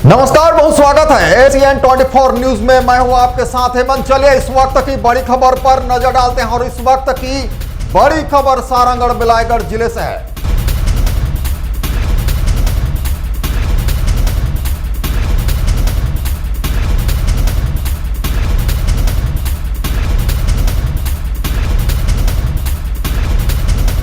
नमस्कार, बहुत स्वागत है एसीएन 24 न्यूज में। मैं हूं आपके साथ हेमंत। चलिए इस वक्त की बड़ी खबर पर नजर डालते हैं और इस वक्त की बड़ी खबर सारंगढ़ बिलाईगढ़ जिले से है।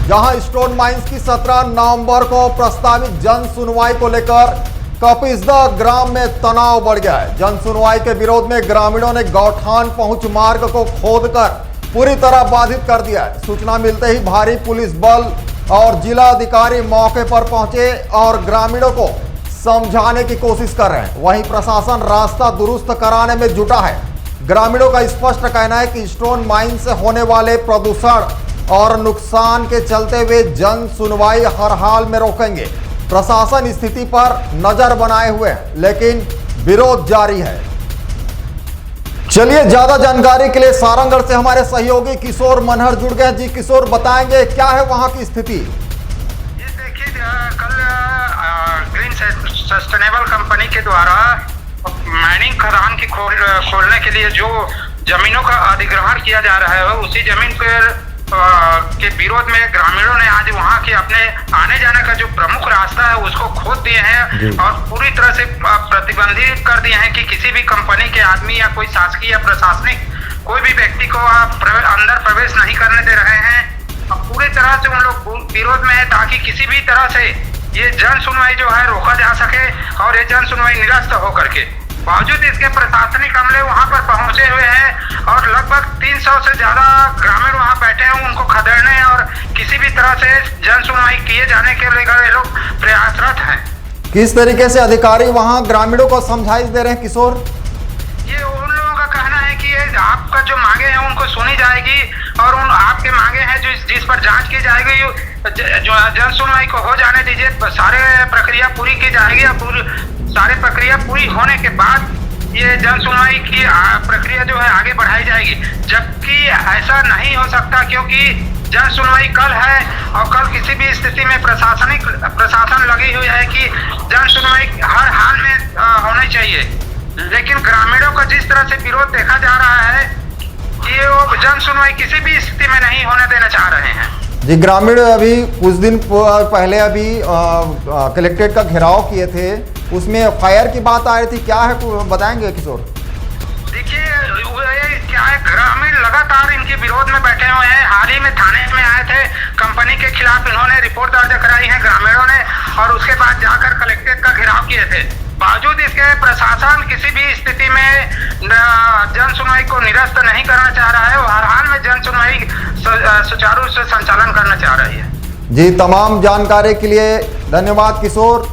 जहां स्टोन माइंस की 17 नवंबर को प्रस्तावित जन सुनवाई को लेकर कपिसदा ग्राम में तनाव बढ़ गया है। जन सुनवाई के विरोध में ग्रामीणों ने गौठान पहुंच मार्ग को खोदकर पूरी तरह बाधित कर दिया है। सूचना मिलते ही भारी पुलिस बल और जिला अधिकारी मौके पर पहुंचे और ग्रामीणों को समझाने की कोशिश कर रहे हैं। वहीं प्रशासन रास्ता दुरुस्त कराने में जुटा है। ग्रामीणों का स्पष्ट कहना है कि स्टोन माइन से होने वाले प्रदूषण और नुकसान के चलते हुए जन सुनवाई हर हाल में रोकेंगे। प्रशासन स्थिति पर नजर बनाए हुए है, लेकिन विरोध जारी है। चलिए ज्यादा जानकारी के लिए सारंगढ़ से हमारे सहयोगी किशोर मनहर जुड़ गए। जी किशोर, बताएंगे क्या है वहां की स्थिति? ये देखिए, कल ग्रीन सस्टेनेबल कंपनी के द्वारा माइनिंग खदान की खोलने के लिए जो जमीनों का अधिग्रहण किया जा रहा है, उसी जमीन के विरोध में ग्रामीणों ने आज वहां के अपने आने जाने का जो प्रमुख रास्ता है उसको खोद दिए हैं और पूरी तरह से प्रतिबंधित कर दिए हैं कि किसी भी कंपनी के आदमी या कोई शासकीय या प्रशासनिक कोई भी व्यक्ति को अंदर प्रवेश नहीं करने दे रहे हैं। और पूरी तरह से उन लोग विरोध में है ताकि किसी भी तरह से ये जन सुनवाई जो है रोका जा सके और ये जन सुनवाई निरस्त हो करके। बावजूद इसके प्रशासनिक अमले वहां पर पहुंचे हुए हैं और लगभग 300 से ज्यादा ग्रामीण वहां बैठे हैं उनको खदेड़ने और किसी भी तरह से जन सुनवाई किए जाने के लेकर ये लोग प्रयासरत हैं। किस तरीके से अधिकारी वहां ग्रामीणों को समझाइश दे रहे हैं किशोर? ये उन लोगों का कहना है कि ये आपका जो मांगे हैं उनको सुनी जाएगी और उन आपके मांगे हैं जिस पर जांच की जाएगी, जो जन सुनवाई को हो जाने दीजिए, सारे प्रक्रिया पूरी की जाएगी और सारी प्रक्रिया पूरी होने के बाद ये जन सुनवाई की प्रक्रिया जो है आगे बढ़ाई जाएगी। जबकि ऐसा नहीं हो सकता क्योंकि जन सुनवाई कल है और कल किसी भी स्थिति में प्रशासन लगी हुई है कि जन सुनवाई हर हाल में होनी चाहिए। लेकिन ग्रामीणों का जिस तरह से विरोध देखा जा रहा है कि वो जन सुनवाई किसी भी स्थिति में नहीं होने देना चाह रहे हैं। जी, ग्रामीण अभी कुछ दिन पहले अभी कलेक्ट्रेट का घेराव किए थे, उसमें फायर की बात आ रही थी, क्या है बताएंगे किशोर? देखिए क्या है, ग्रामीण लगातार इनके विरोध में बैठे हुए हैं। हाल ही में थाने में आए थे, कंपनी के खिलाफ इन्होंने रिपोर्ट दर्ज कराई है ग्रामीणों ने और उसके बाद जाकर कलेक्ट्रेट का घेराव किए थे। बावजूद इसके प्रशासन किसी भी स्थिति में जन सुनवाई को निरस्त नहीं करना चाह रहा है। वो हर हाल में जन सुनवाई सुचारू रूप से संचालन करना चाह रही है। जी, तमाम जानकारी के लिए धन्यवाद किशोर।